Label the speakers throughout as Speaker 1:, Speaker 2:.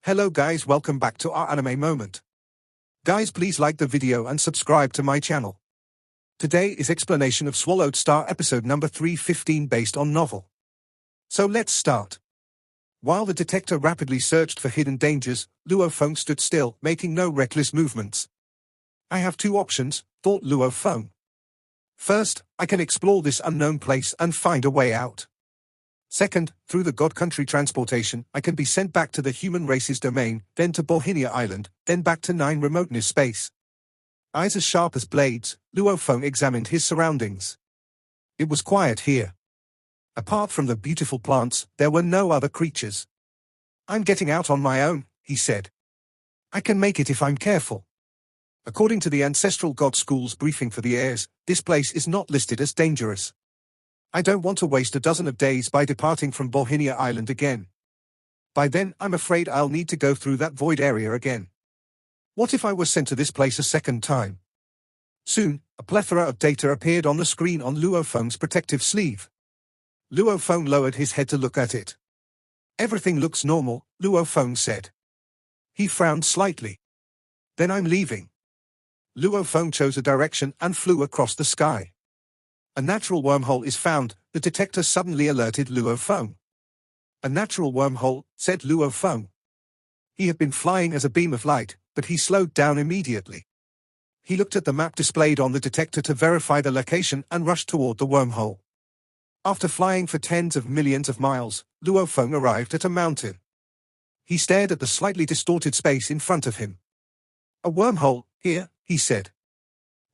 Speaker 1: Hello guys, welcome back to our anime moment. Guys, please like the video and subscribe to my channel. Today is explanation of Swallowed Star episode number 315 based on novel. So let's start. While the detector rapidly searched for hidden dangers, Luo Feng stood still, making no reckless movements. I have two options, thought Luo Feng. First, I can explore this unknown place and find a way out. Second, through the God Country transportation, I can be sent back to the human race's domain, then to Bohinia Island, then back to 9 remoteness space. Eyes as sharp as blades, Luo Feng examined his surroundings. It was quiet here. Apart from the beautiful plants, there were no other creatures. I'm getting out on my own, he said. I can make it if I'm careful. According to the Ancestral God School's briefing for the heirs, this place is not listed as dangerous. I don't want to waste a dozen of days by departing from Bohinia Island again. By then, I'm afraid I'll need to go through that void area again. What if I were sent to this place a second time? Soon, a plethora of data appeared on the screen on Luo Feng's protective sleeve. Luo Feng lowered his head to look at it. Everything looks normal, Luo Feng said. He frowned slightly. Then I'm leaving. Luo Feng chose a direction and flew across the sky. A natural wormhole is found, the detector suddenly alerted Luo Feng. A natural wormhole, said Luo Feng. He had been flying as a beam of light, but he slowed down immediately. He looked at the map displayed on the detector to verify the location and rushed toward the wormhole. After flying for tens of millions of miles, Luo Feng arrived at a mountain. He stared at the slightly distorted space in front of him. A wormhole, here, he said.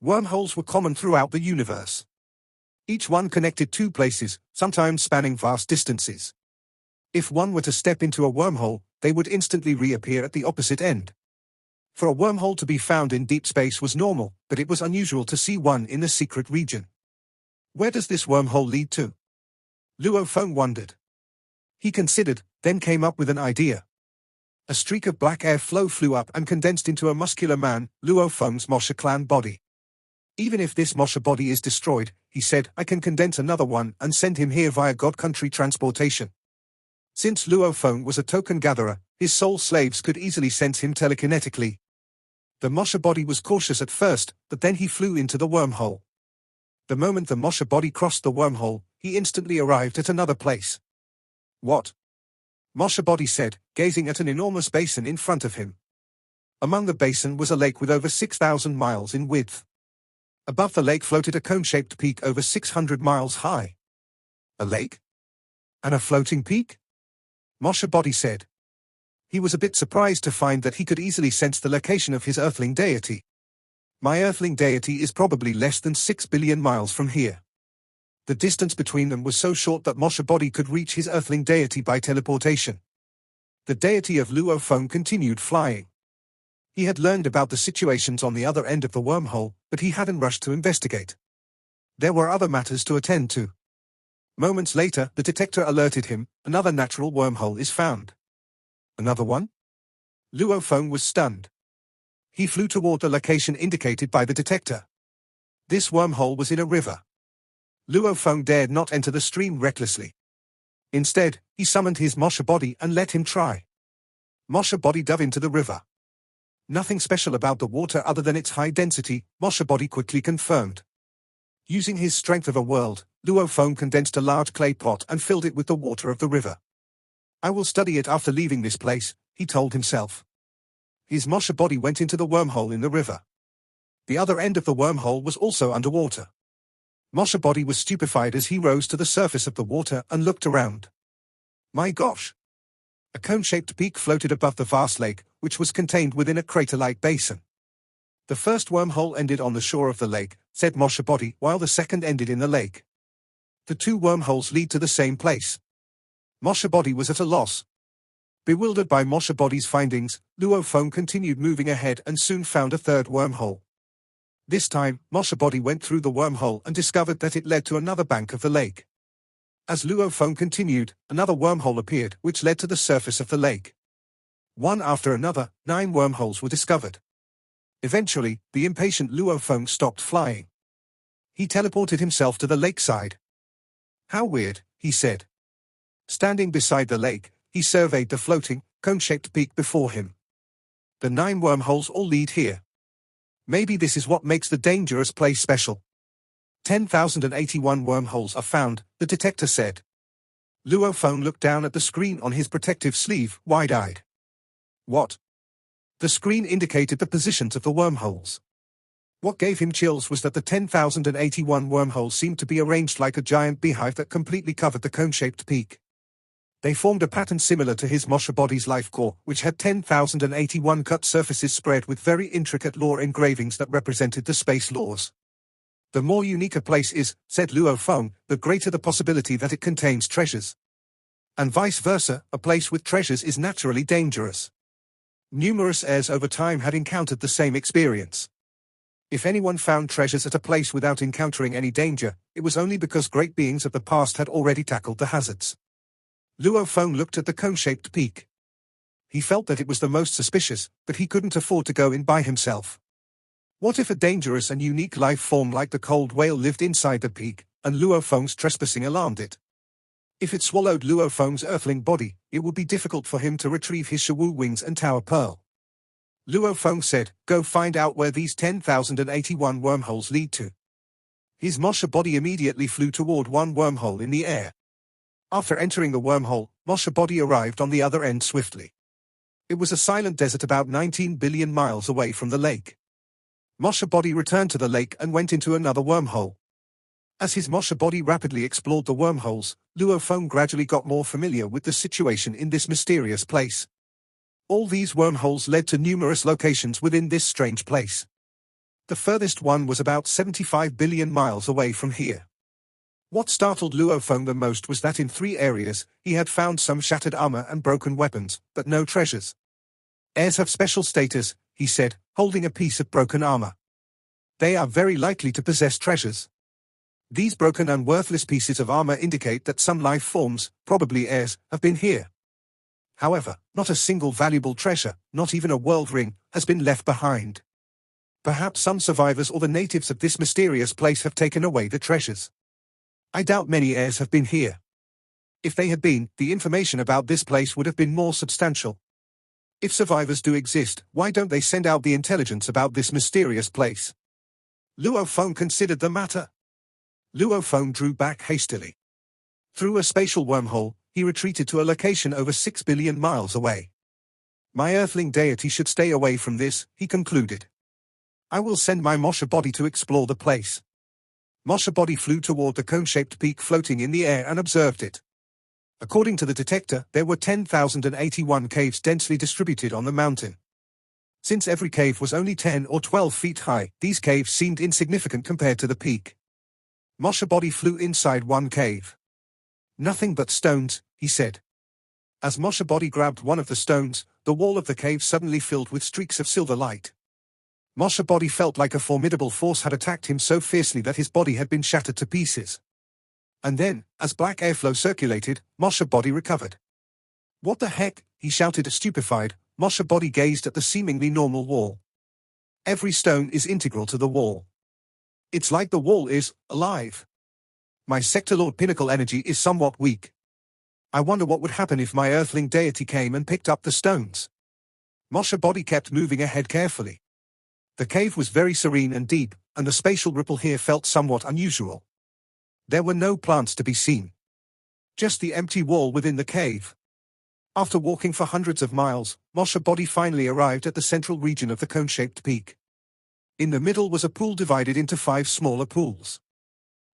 Speaker 1: Wormholes were common throughout the universe. Each one connected two places, sometimes spanning vast distances. If one were to step into a wormhole, they would instantly reappear at the opposite end. For a wormhole to be found in deep space was normal, but it was unusual to see one in the secret region. Where does this wormhole lead to? Luo Feng wondered. He considered, then came up with an idea. A streak of black air flew up and condensed into a muscular man, Luo Feng's Mosha clan body. Even if this Mosha body is destroyed, he said, I can condense another one and send him here via God Country transportation. Since Luo Feng was a token gatherer, his soul slaves could easily sense him telekinetically. The Mosha body was cautious at first, but then he flew into the wormhole. The moment the Mosha body crossed the wormhole, he instantly arrived at another place. What? Mosha body said, gazing at an enormous basin in front of him. Among the basin was a lake with over 6,000 miles in width. Above the lake floated a cone-shaped peak over 600 miles high. A lake? And a floating peak? Mosha body said. He was a bit surprised to find that he could easily sense the location of his earthling deity. My earthling deity is probably less than 6 billion miles from here. The distance between them was so short that Mosha body could reach his earthling deity by teleportation. The deity of Luo Feng continued flying. He had learned about the situations on the other end of the wormhole, but he hadn't rushed to investigate. There were other matters to attend to. Moments later, the detector alerted him, another natural wormhole is found. Another one? Luo Feng was stunned. He flew toward the location indicated by the detector. This wormhole was in a river. Luo Feng dared not enter the stream recklessly. Instead, he summoned his Mosha body and let him try. Mosha body dove into the river. Nothing special about the water other than its high density, Mosha body quickly confirmed. Using his strength of a world, Luo Feng condensed a large clay pot and filled it with the water of the river. I will study it after leaving this place, he told himself. His Mosha body went into the wormhole in the river. The other end of the wormhole was also underwater. Mosha body was stupefied as he rose to the surface of the water and looked around. My gosh! A cone-shaped peak floated above the vast lake, which was contained within a crater-like basin. The first wormhole ended on the shore of the lake, said Mosha body, while the second ended in the lake. The two wormholes lead to the same place. Mosha body was at a loss. Bewildered by Mosha body's findings, Luo Feng continued moving ahead and soon found a third wormhole. This time, Mosha body went through the wormhole and discovered that it led to another bank of the lake. As Luo Feng continued, another wormhole appeared, which led to the surface of the lake. One after another, 9 wormholes were discovered. Eventually, the impatient Luo Feng stopped flying. He teleported himself to the lakeside. How weird, he said. Standing beside the lake, he surveyed the floating, cone-shaped peak before him. The 9 wormholes all lead here. Maybe this is what makes the dangerous place special. 10,081 wormholes are found, the detector said. Luo Feng looked down at the screen on his protective sleeve, wide-eyed. What? The screen indicated the positions of the wormholes. What gave him chills was that the 10,081 wormholes seemed to be arranged like a giant beehive that completely covered the cone-shaped peak. They formed a pattern similar to his Mosha body's life core, which had 10,081 cut surfaces spread with very intricate lore engravings that represented the space laws. The more unique a place is, said Luo Feng, the greater the possibility that it contains treasures. And vice versa, a place with treasures is naturally dangerous. Numerous heirs over time had encountered the same experience. If anyone found treasures at a place without encountering any danger, it was only because great beings of the past had already tackled the hazards. Luo Feng looked at the cone-shaped peak. He felt that it was the most suspicious, but he couldn't afford to go in by himself. What if a dangerous and unique life form like the cold whale lived inside the peak, and Luo Feng's trespassing alarmed it? If it swallowed Luo Feng's earthling body, it would be difficult for him to retrieve his Shawu wings and Tower Pearl. Luo Feng said, "Go find out where these 10,081 wormholes lead to." His Mosha body immediately flew toward one wormhole in the air. After entering the wormhole, Mosha body arrived on the other end swiftly. It was a silent desert about 19 billion miles away from the lake. Mosha body returned to the lake and went into another wormhole. As his Mosha body rapidly explored the wormholes, Luo Feng gradually got more familiar with the situation in this mysterious place. All these wormholes led to numerous locations within this strange place. The furthest one was about 75 billion miles away from here. What startled Luo Feng the most was that in 3 areas, he had found some shattered armor and broken weapons, but no treasures. Heirs have special status, he said, holding a piece of broken armor. They are very likely to possess treasures. These broken and worthless pieces of armor indicate that some life forms, probably heirs, have been here. However, not a single valuable treasure, not even a world ring, has been left behind. Perhaps some survivors or the natives of this mysterious place have taken away the treasures. I doubt many heirs have been here. If they had been, the information about this place would have been more substantial. If survivors do exist, why don't they send out the intelligence about this mysterious place? Luo Feng considered the matter. Luo Feng drew back hastily. Through a spatial wormhole, he retreated to a location over 6 billion miles away. My earthling deity should stay away from this, he concluded. I will send my Mosha body to explore the place. Mosha body flew toward the cone-shaped peak floating in the air and observed it. According to the detector, there were 10,081 caves densely distributed on the mountain. Since every cave was only 10 or 12 feet high, these caves seemed insignificant compared to the peak. Mosha body flew inside one cave. Nothing but stones, he said. As Mosha body grabbed one of the stones, the wall of the cave suddenly filled with streaks of silver light. Mosha body felt like a formidable force had attacked him so fiercely that his body had been shattered to pieces. And then, as black airflow circulated, Mosha body recovered. What the heck, he shouted stupefied. Mosha body gazed at the seemingly normal wall. Every stone is integral to the wall. It's like the wall is alive. My Sector Lord Pinnacle energy is somewhat weak. I wonder what would happen if my earthling deity came and picked up the stones. Mosha body kept moving ahead carefully. The cave was very serene and deep, and the spatial ripple here felt somewhat unusual. There were no plants to be seen. Just the empty wall within the cave. After walking for hundreds of miles, Mosha body finally arrived at the central region of the cone-shaped peak. In the middle was a pool divided into 5 smaller pools.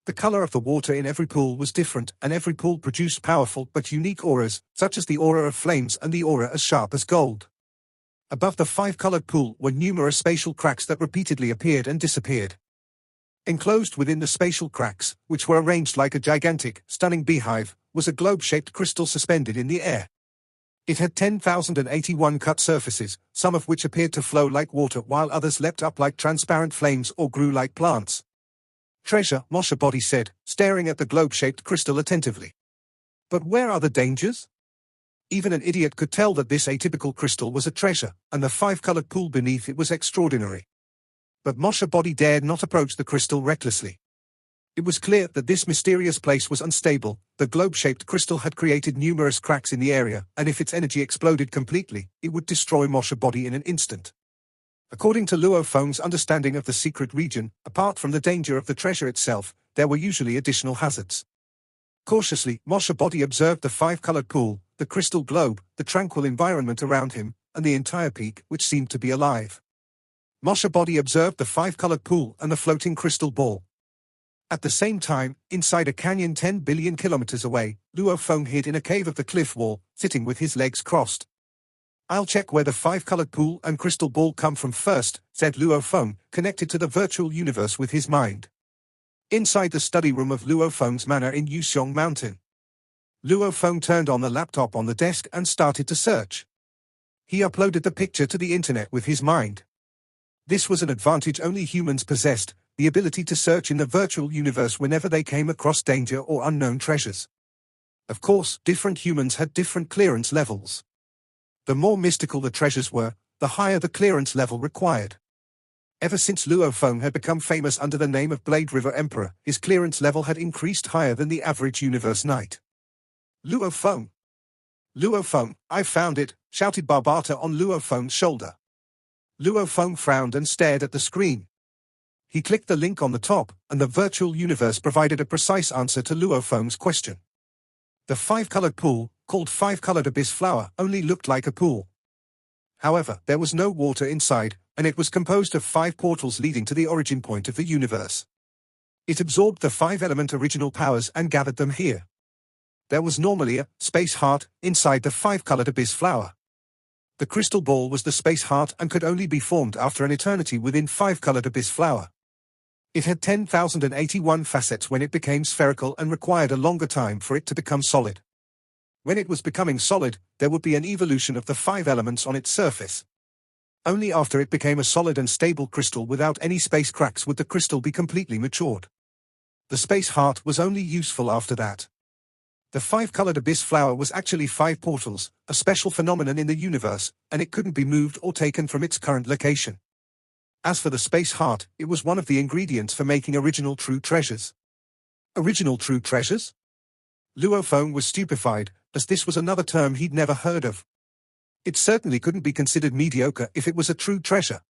Speaker 1: The color of the water in every pool was different, and every pool produced powerful but unique auras, such as the aura of flames and the aura as sharp as gold. Above the 5-colored pool were numerous spatial cracks that repeatedly appeared and disappeared. Enclosed within the spatial cracks, which were arranged like a gigantic, stunning beehive, was a globe-shaped crystal suspended in the air. It had 10,081 cut surfaces, some of which appeared to flow like water while others leapt up like transparent flames or grew like plants. Treasure, Mosha body said, staring at the globe-shaped crystal attentively. But where are the dangers? Even an idiot could tell that this atypical crystal was a treasure, and the 5-colored pool beneath it was extraordinary. But Mosha body dared not approach the crystal recklessly. It was clear that this mysterious place was unstable. The globe-shaped crystal had created numerous cracks in the area, and if its energy exploded completely, it would destroy Moshe body in an instant. According to Luo Feng's understanding of the secret region, apart from the danger of the treasure itself, there were usually additional hazards. Cautiously, Moshe body observed the five-colored pool, the crystal globe, the tranquil environment around him, and the entire peak, which seemed to be alive. Moshe body observed the five-colored pool and the floating crystal ball. At the same time, inside a canyon 10 billion kilometers away, Luo Feng hid in a cave of the cliff wall, sitting with his legs crossed. "I'll check where the five-colored pool and crystal ball come from first," said Luo Feng, connected to the virtual universe with his mind. Inside the study room of Luo Feng's manor in Yuxiong Mountain, Luo Feng turned on the laptop on the desk and started to search. He uploaded the picture to the internet with his mind. This was an advantage only humans possessed, the ability to search in the virtual universe whenever they came across danger or unknown treasures. Of course, different humans had different clearance levels. The more mystical the treasures were, the higher the clearance level required. Ever since Luo Feng had become famous under the name of Blade River Emperor, his clearance level had increased higher than the average universe knight. "Luo Feng! Luo Feng, I've found it!" shouted Barbata on Luo Feng's shoulder. Luo Feng frowned and stared at the screen. He clicked the link on the top, and the virtual universe provided a precise answer to Luo Feng's question. The five-colored pool, called five-colored abyss flower, only looked like a pool. However, there was no water inside, and it was composed of 5 portals leading to the origin point of the universe. It absorbed the 5-element original powers and gathered them here. There was normally a space heart inside the 5-colored abyss flower. The crystal ball was the space heart and could only be formed after an eternity within 5-colored abyss flower. It had 10,081 facets when it became spherical and required a longer time for it to become solid. When it was becoming solid, there would be an evolution of the 5 elements on its surface. Only after it became a solid and stable crystal without any space cracks would the crystal be completely matured. The space heart was only useful after that. The 5-colored abyss flower was actually 5 portals, a special phenomenon in the universe, and it couldn't be moved or taken from its current location. As for the space heart, it was one of the ingredients for making original true treasures. Original true treasures? Luo Feng was stupefied, as this was another term he'd never heard of. It certainly couldn't be considered mediocre if it was a true treasure.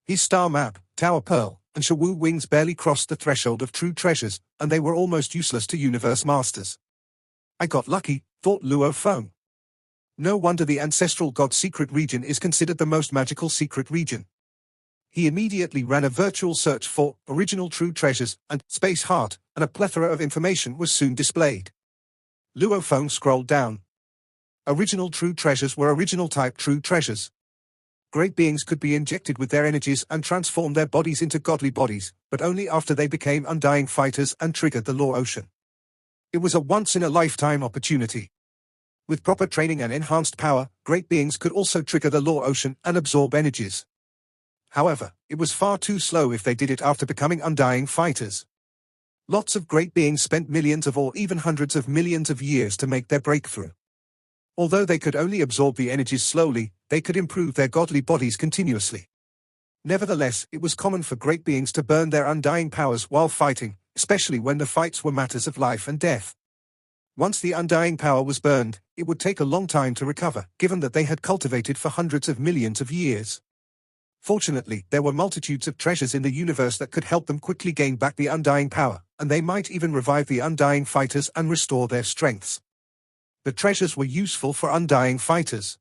Speaker 1: His star map, Tower Pearl, and Shawu Wings barely crossed the threshold of true treasures, and they were almost useless to universe masters. "I got lucky," thought Luo Feng. No wonder the ancestral god secret region is considered the most magical secret region. He immediately ran a virtual search for original true treasures and space heart, and a plethora of information was soon displayed. Luo Feng scrolled down. Original true treasures were original type true treasures. Great beings could be injected with their energies and transform their bodies into godly bodies, but only after they became undying fighters and triggered the Law Ocean. It was a once-in-a-lifetime opportunity. With proper training and enhanced power, great beings could also trigger the Law Ocean and absorb energies. However, it was far too slow if they did it after becoming undying fighters. Lots of great beings spent millions of or even hundreds of millions of years to make their breakthrough. Although they could only absorb the energies slowly, they could improve their godly bodies continuously. Nevertheless, it was common for great beings to burn their undying powers while fighting, especially when the fights were matters of life and death. Once the undying power was burned, it would take a long time to recover, given that they had cultivated for hundreds of millions of years. Fortunately, there were multitudes of treasures in the universe that could help them quickly gain back the undying power, and they might even revive the undying fighters and restore their strengths. The treasures were useful for undying fighters.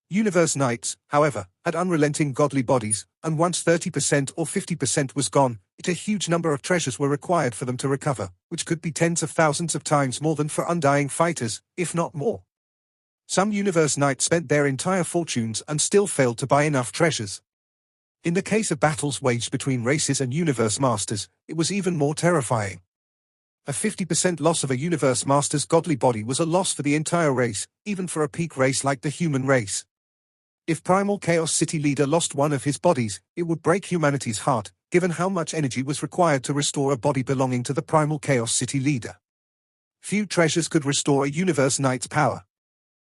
Speaker 1: Universe Knights, however, had unrelenting godly bodies, and once 30% or 50% was gone, a huge number of treasures were required for them to recover, which could be tens of thousands of times more than for undying fighters, if not more. Some Universe Knights spent their entire fortunes and still failed to buy enough treasures. In the case of battles waged between races and Universe Masters, it was even more terrifying. A 50% loss of a Universe Master's godly body was a loss for the entire race, even for a peak race like the human race. If Primal Chaos City Leader lost one of his bodies, it would break humanity's heart, given how much energy was required to restore a body belonging to the Primal Chaos City Leader. Few treasures could restore a Universe Knight's power.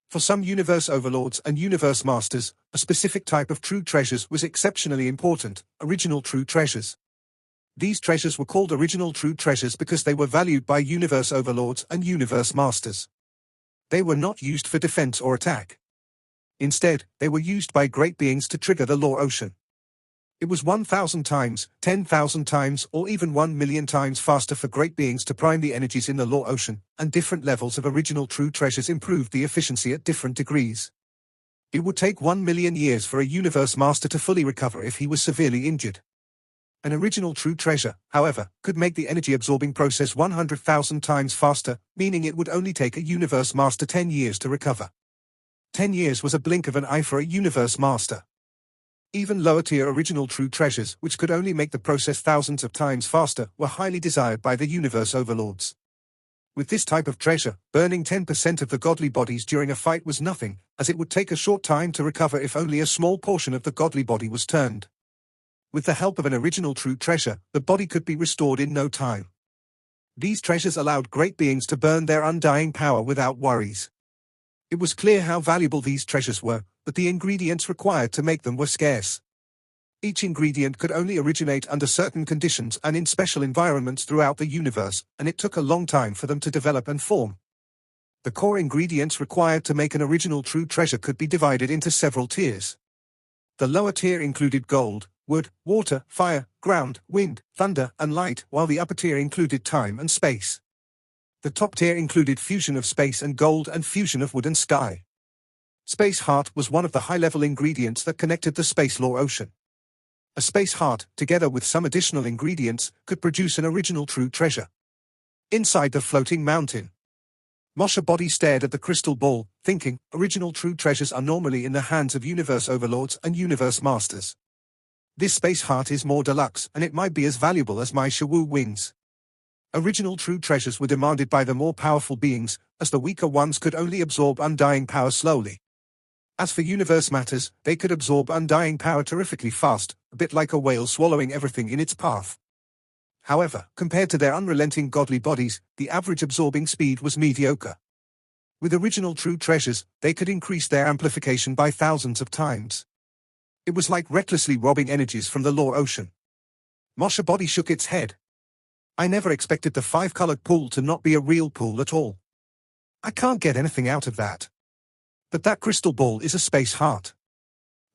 Speaker 1: For some Universe Overlords and Universe Masters, a specific type of true treasures was exceptionally important, original true treasures. These treasures were called original true treasures because they were valued by universe overlords and universe masters. They were not used for defense or attack. Instead, they were used by great beings to trigger the Luo Ocean. It was 1,000 times, 10,000 times, or even 1,000,000 times faster for great beings to prime the energies in the Luo Ocean, and different levels of original true treasures improved the efficiency at different degrees. It would take 1,000,000 years for a universe master to fully recover if he was severely injured. An original true treasure, however, could make the energy-absorbing process 100,000 times faster, meaning it would only take a universe master 10 years to recover. 10 years was a blink of an eye for a universe master. Even lower-tier original true treasures, which could only make the process thousands of times faster, were highly desired by the universe overlords. With this type of treasure, burning 10% of the godly bodies during a fight was nothing, as it would take a short time to recover if only a small portion of the godly body was turned. With the help of an original true treasure, the body could be restored in no time. These treasures allowed great beings to burn their undying power without worries. It was clear how valuable these treasures were, but the ingredients required to make them were scarce. Each ingredient could only originate under certain conditions and in special environments throughout the universe, and it took a long time for them to develop and form. The core ingredients required to make an original true treasure could be divided into several tiers. The lower tier included gold, wood, water, fire, ground, wind, thunder, and light, while the upper tier included time and space. The top tier included fusion of space and gold and fusion of wood and sky. Space heart was one of the high-level ingredients that connected the space Luo Ocean. A space heart, together with some additional ingredients, could produce an original true treasure. Inside the floating mountain, Mosha Body stared at the crystal ball, thinking, original true treasures are normally in the hands of universe overlords and universe masters. This space heart is more deluxe, and it might be as valuable as my Shawu wings. Original true treasures were demanded by the more powerful beings, as the weaker ones could only absorb undying power slowly. As for universe matters, they could absorb undying power terrifically fast, a bit like a whale swallowing everything in its path. However, compared to their unrelenting godly bodies, the average absorbing speed was mediocre. With original true treasures, they could increase their amplification by thousands of times. It was like recklessly robbing energies from the Luo Ocean. Mosha Body shook its head. I never expected the five-colored pool to not be a real pool at all. I can't get anything out of that. But that crystal ball is a space heart.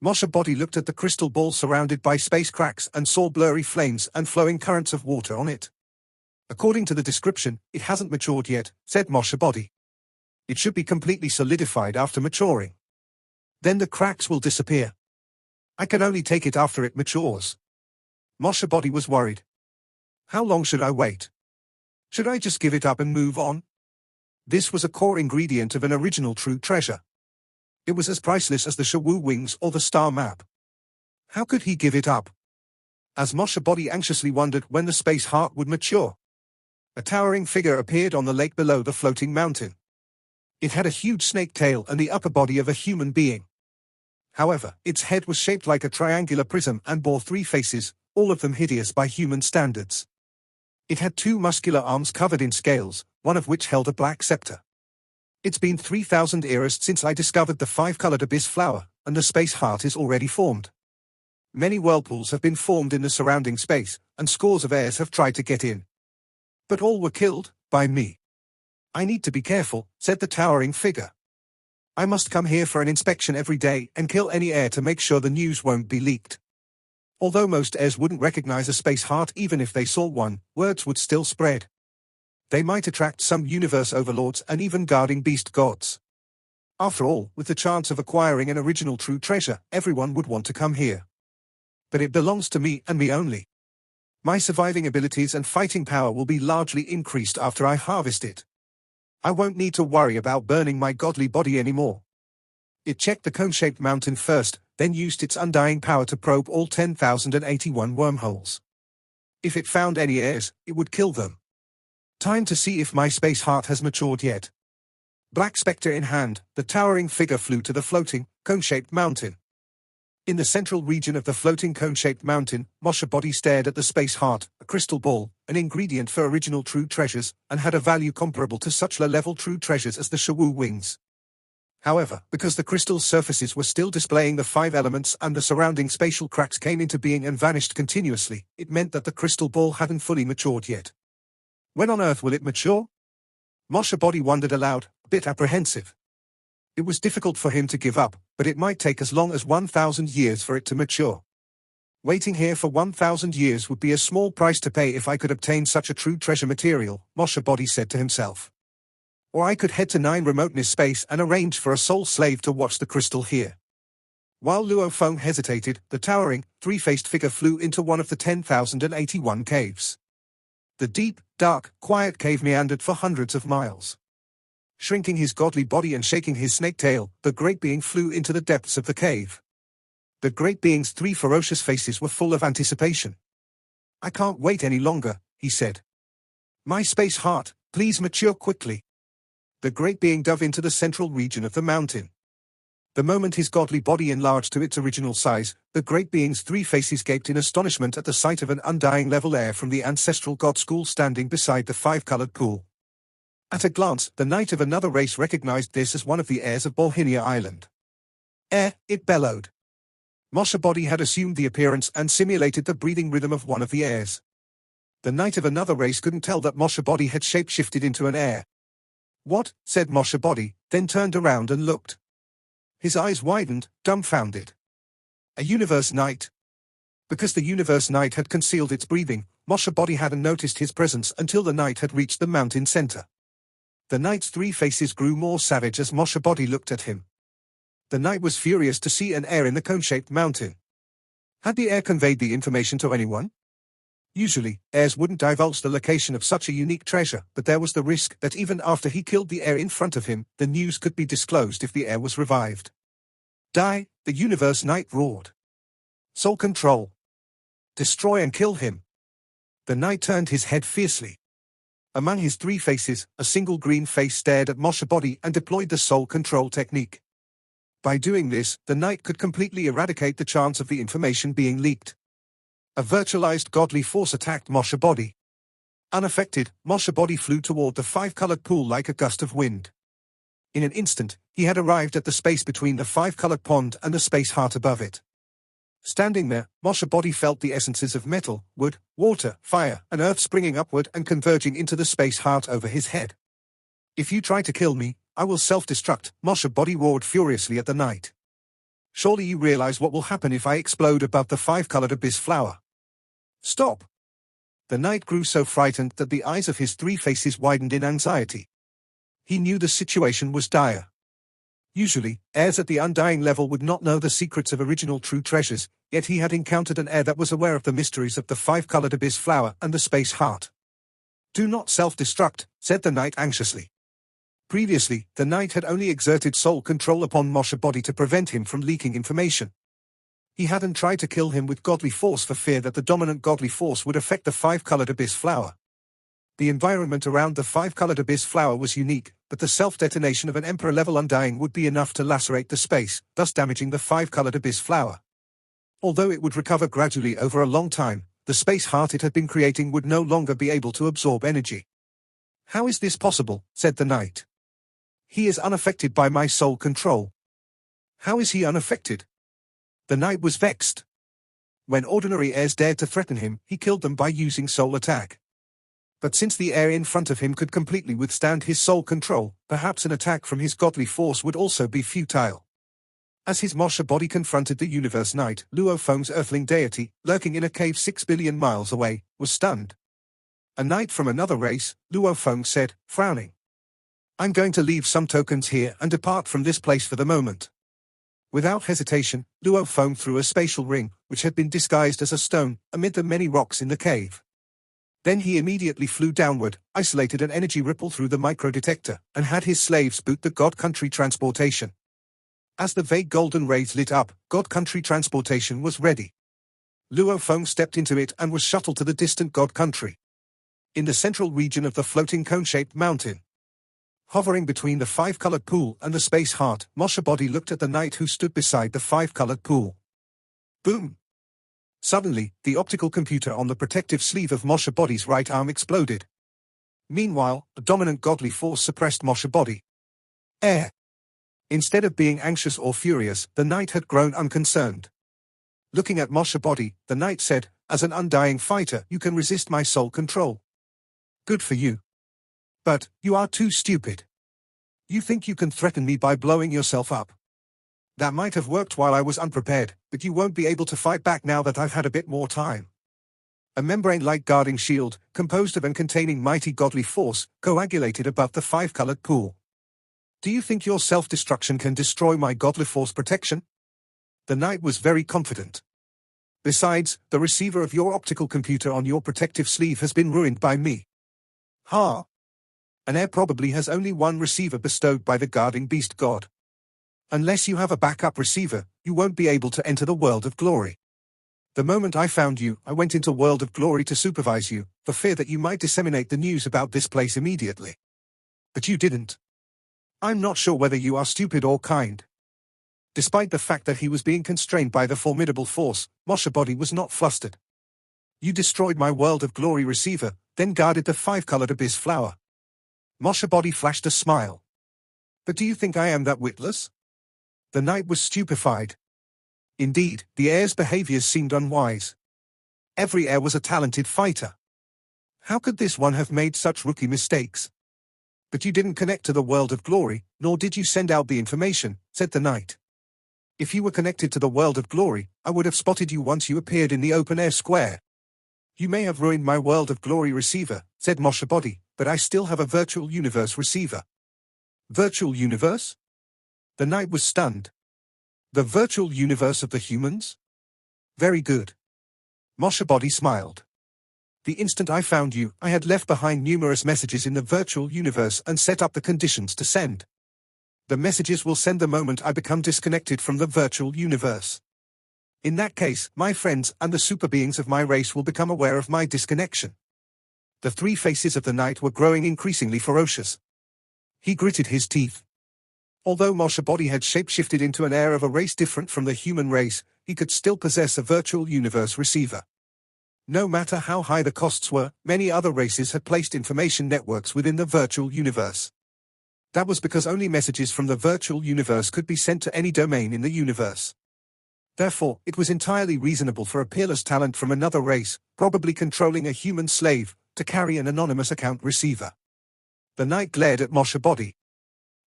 Speaker 1: Mosha Body looked at the crystal ball surrounded by space cracks and saw blurry flames and flowing currents of water on it. According to the description, it hasn't matured yet, said Mosha Body. It should be completely solidified after maturing. Then the cracks will disappear. I can only take it after it matures. Mosha Body was worried. How long should I wait? Should I just give it up and move on? This was a core ingredient of an original true treasure. It was as priceless as the Shawu wings or the star map. How could he give it up? As Mosha Body anxiously wondered when the space heart would mature, a towering figure appeared on the lake below the floating mountain. It had a huge snake tail and the upper body of a human being. However, its head was shaped like a triangular prism and bore 3 faces, all of them hideous by human standards. It had 2 muscular arms covered in scales, one of which held a black scepter. It's been 3,000 eras since I discovered the 5-colored abyss flower, and the space heart is already formed. Many whirlpools have been formed in the surrounding space, and scores of heirs have tried to get in. But all were killed, by me. I need to be careful, said the towering figure. I must come here for an inspection every day and kill any heir to make sure the news won't be leaked. Although most heirs wouldn't recognize a space heart even if they saw one, words would still spread. They might attract some universe overlords and even guarding beast gods. After all, with the chance of acquiring an original true treasure, everyone would want to come here. But it belongs to me and me only. My surviving abilities and fighting power will be largely increased after I harvest it. I won't need to worry about burning my godly body anymore. It checked the cone-shaped mountain first, then used its undying power to probe all 10,081 wormholes. If it found any heirs, it would kill them. Time to see if my space heart has matured yet. Black spectre in hand, the towering figure flew to the floating, cone-shaped mountain. In the central region of the floating cone-shaped mountain, Mosha Body stared at the space heart, a crystal ball, an ingredient for original true treasures, and had a value comparable to such low-level true treasures as the Shawu wings. However, because the crystal's surfaces were still displaying the 5 elements and the surrounding spatial cracks came into being and vanished continuously, it meant that the crystal ball hadn't fully matured yet. When on Earth will it mature? Moshe Body wondered aloud, a bit apprehensive. It was difficult for him to give up, but it might take as long as 1,000 years for it to mature. Waiting here for 1,000 years would be a small price to pay if I could obtain such a true treasure material, Moshe Body said to himself. Or I could head to 9 remoteness space and arrange for a soul slave to watch the crystal here. While Luo Feng hesitated, the towering, 3-faced figure flew into one of the 10,081 caves. The deep, dark, quiet cave meandered for hundreds of miles. Shrinking his godly body and shaking his snake tail, the great being flew into the depths of the cave. The great being's 3 ferocious faces were full of anticipation. I can't wait any longer, he said. My space heart, please mature quickly. The great being dove into the central region of the mountain. The moment his godly body enlarged to its original size, the great being's 3 faces gaped in astonishment at the sight of an undying level heir from the ancestral god school standing beside the 5-colored pool. At a glance, the knight of another race recognized this as one of the heirs of Bolhinia Island. Heir, it bellowed. Moshe Body had assumed the appearance and simulated the breathing rhythm of one of the heirs. The knight of another race couldn't tell that Moshe Body had shape-shifted into an heir. What? Said Moshe Body, then turned around and looked. His eyes widened, dumbfounded. A universe knight. Because the universe knight had concealed its breathing, Moshe Body hadn't noticed his presence until the knight had reached the mountain center. The knight's 3 faces grew more savage as Moshe Body looked at him. The knight was furious to see an heir in the cone-shaped mountain. Had the heir conveyed the information to anyone? Usually, heirs wouldn't divulge the location of such a unique treasure, but there was the risk that even after he killed the heir in front of him, the news could be disclosed if the heir was revived. Die, the universe knight roared. Soul control. Destroy and kill him. The knight turned his head fiercely. Among his 3 faces, a single green face stared at Moshe Body and deployed the soul control technique. By doing this, the knight could completely eradicate the chance of the information being leaked. A virtualized godly force attacked Moshe Body. Unaffected, Moshe Body flew toward the 5-colored pool like a gust of wind. In an instant, he had arrived at the space between the 5-colored pond and the space heart above it. Standing there, Moshe Body felt the essences of metal, wood, water, fire, and earth springing upward and converging into the space heart over his head. If you try to kill me, I will self-destruct, Moshe Body roared furiously at the knight. Surely you realize what will happen if I explode above the 5-colored abyss flower. Stop! The knight grew so frightened that the eyes of his 3 faces widened in anxiety. He knew the situation was dire. Usually, heirs at the undying level would not know the secrets of original true treasures, yet he had encountered an heir that was aware of the mysteries of the 5-colored abyss flower and the space heart. Do not self-destruct, said the knight anxiously. Previously, the knight had only exerted soul control upon Moshe Body to prevent him from leaking information. He hadn't tried to kill him with godly force for fear that the dominant godly force would affect the 5-colored abyss flower. The environment around the 5-colored abyss flower was unique, but the self-detonation of an emperor-level undying would be enough to lacerate the space, thus damaging the 5-colored abyss flower. Although it would recover gradually over a long time, the space heart it had been creating would no longer be able to absorb energy. How is this possible? Said the knight. He is unaffected by my soul control. How is he unaffected? The knight was vexed. When ordinary heirs dared to threaten him, he killed them by using soul attack. But since the heir in front of him could completely withstand his soul control, perhaps an attack from his godly force would also be futile. As his Moshe Body confronted the universe knight, Luo Feng's earthling deity, lurking in a cave 6 billion miles away, was stunned. A knight from another race, Luo Feng said, frowning. I'm going to leave some tokens here and depart from this place for the moment. Without hesitation, Luo Feng threw a spatial ring, which had been disguised as a stone, amid the many rocks in the cave. Then he immediately flew downward, isolated an energy ripple through the microdetector, and had his slaves boot the God Country transportation. As the vague golden rays lit up, God Country transportation was ready. Luo Feng stepped into it and was shuttled to the distant God Country. In the central region of the floating cone-shaped mountain. Hovering between the 5-colored pool and the space heart, Moshe Body looked at the knight who stood beside the 5-colored pool. Boom! Suddenly, the optical computer on the protective sleeve of Moshe Body's right arm exploded. Meanwhile, a dominant godly force suppressed Moshe Body. Air! Instead of being anxious or furious, the knight had grown unconcerned. Looking at Moshe Body, the knight said, "As an undying fighter, you can resist my soul control. Good for you. But, you are too stupid. You think you can threaten me by blowing yourself up. That might have worked while I was unprepared, but you won't be able to fight back now that I've had a bit more time." A membrane-like guarding shield, composed of and containing mighty godly force, coagulated above the five-colored pool. "Do you think your self-destruction can destroy my godly force protection?" The knight was very confident. "Besides, the receiver of your optical computer on your protective sleeve has been ruined by me." "Ha! An heir probably has only one receiver bestowed by the guarding beast god. Unless you have a backup receiver, you won't be able to enter the world of glory. The moment I found you, I went into world of glory to supervise you, for fear that you might disseminate the news about this place immediately. But you didn't. I'm not sure whether you are stupid or kind." Despite the fact that he was being constrained by the formidable force, Moshe Body was not flustered. "You destroyed my world of glory receiver, then guarded the five-colored abyss flower." Moshe Body flashed a smile. "But do you think I am that witless?" The knight was stupefied. Indeed, the heir's behaviors seemed unwise. Every heir was a talented fighter. How could this one have made such rookie mistakes? "But you didn't connect to the world of glory, nor did you send out the information," said the knight. "If you were connected to the world of glory, I would have spotted you once you appeared in the open-air square." "You may have ruined my world of glory receiver," said Moshe Body, "but I still have a virtual universe receiver." "Virtual universe?" The knight was stunned. "The virtual universe of the humans? Very good." Moshe Body smiled. "The instant I found you, I had left behind numerous messages in the virtual universe and set up the conditions to send. The messages will send the moment I become disconnected from the virtual universe. In that case, my friends and the super beings of my race will become aware of my disconnection." The three faces of the knight were growing increasingly ferocious. He gritted his teeth. Although Moshe Body had shapeshifted into an heir of a race different from the human race, he could still possess a virtual universe receiver. No matter how high the costs were, many other races had placed information networks within the virtual universe. That was because only messages from the virtual universe could be sent to any domain in the universe. Therefore, it was entirely reasonable for a peerless talent from another race, probably controlling a human slave, to carry an anonymous account receiver. The knight glared at Moshe Body.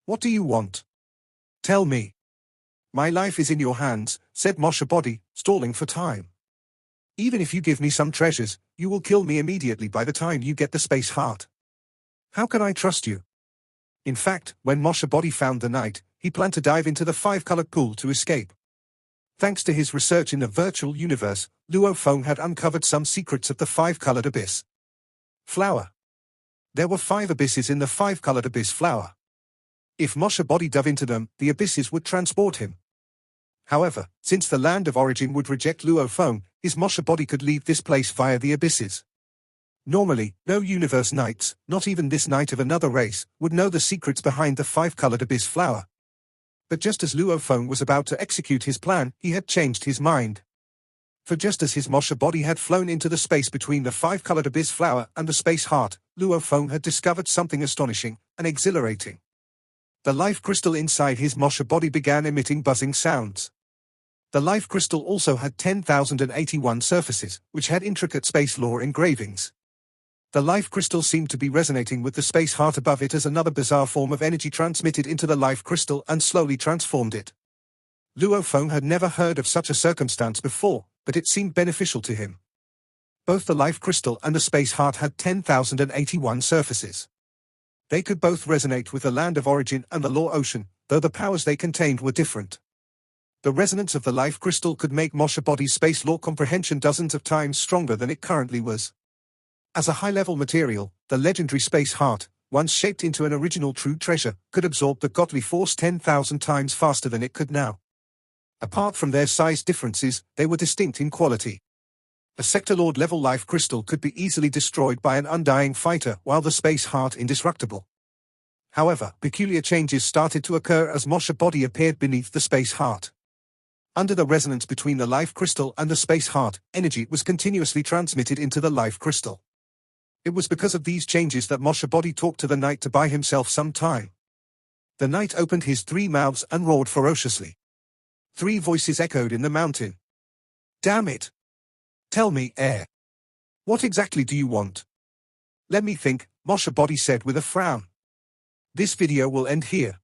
Speaker 1: "What do you want? Tell me." "My life is in your hands," said Moshe Body, stalling for time. "Even if you give me some treasures, you will kill me immediately by the time you get the space heart. How can I trust you?" In fact, when Moshe Body found the knight, he planned to dive into the five-colored pool to escape. Thanks to his research in the virtual universe, Luo Feng had uncovered some secrets of the five-colored abyss flower. There were 5 abysses in the five-colored abyss flower. If Moshe Body dove into them, the abysses would transport him. However, since the land of origin would reject Luo Feng, his Moshe Body could leave this place via the abysses. Normally, no universe knights, not even this knight of another race, would know the secrets behind the five-colored abyss flower. But just as Luo Feng was about to execute his plan, he had changed his mind. For just as his Moshe Body had flown into the space between the five-colored abyss flower and the space heart, Luo Feng had discovered something astonishing and exhilarating. The life crystal inside his Moshe Body began emitting buzzing sounds. The life crystal also had 10,081 surfaces, which had intricate space lore engravings. The life crystal seemed to be resonating with the space heart above it as another bizarre form of energy transmitted into the life crystal and slowly transformed it. Luo Feng had never heard of such a circumstance before, but it seemed beneficial to him. Both the life crystal and the space heart had 10,081 surfaces. They could both resonate with the land of origin and the law ocean, though the powers they contained were different. The resonance of the life crystal could make Moshe Body's space law comprehension dozens of times stronger than it currently was. As a high-level material, the legendary space heart, once shaped into an original true treasure, could absorb the godly force 10,000 times faster than it could now. Apart from their size differences, they were distinct in quality. A Sector Lord-level life crystal could be easily destroyed by an undying fighter, while the space heart indestructible. However, peculiar changes started to occur as Moshe Body appeared beneath the space heart. Under the resonance between the life crystal and the space heart, energy was continuously transmitted into the life crystal. It was because of these changes that Moshe Body talked to the knight to buy himself some time. The knight opened his 3 mouths and roared ferociously. 3 voices echoed in the mountain. Damn it! Tell me, air. What exactly do you want? Let me think, Moshe Body said with a frown. This video will end here.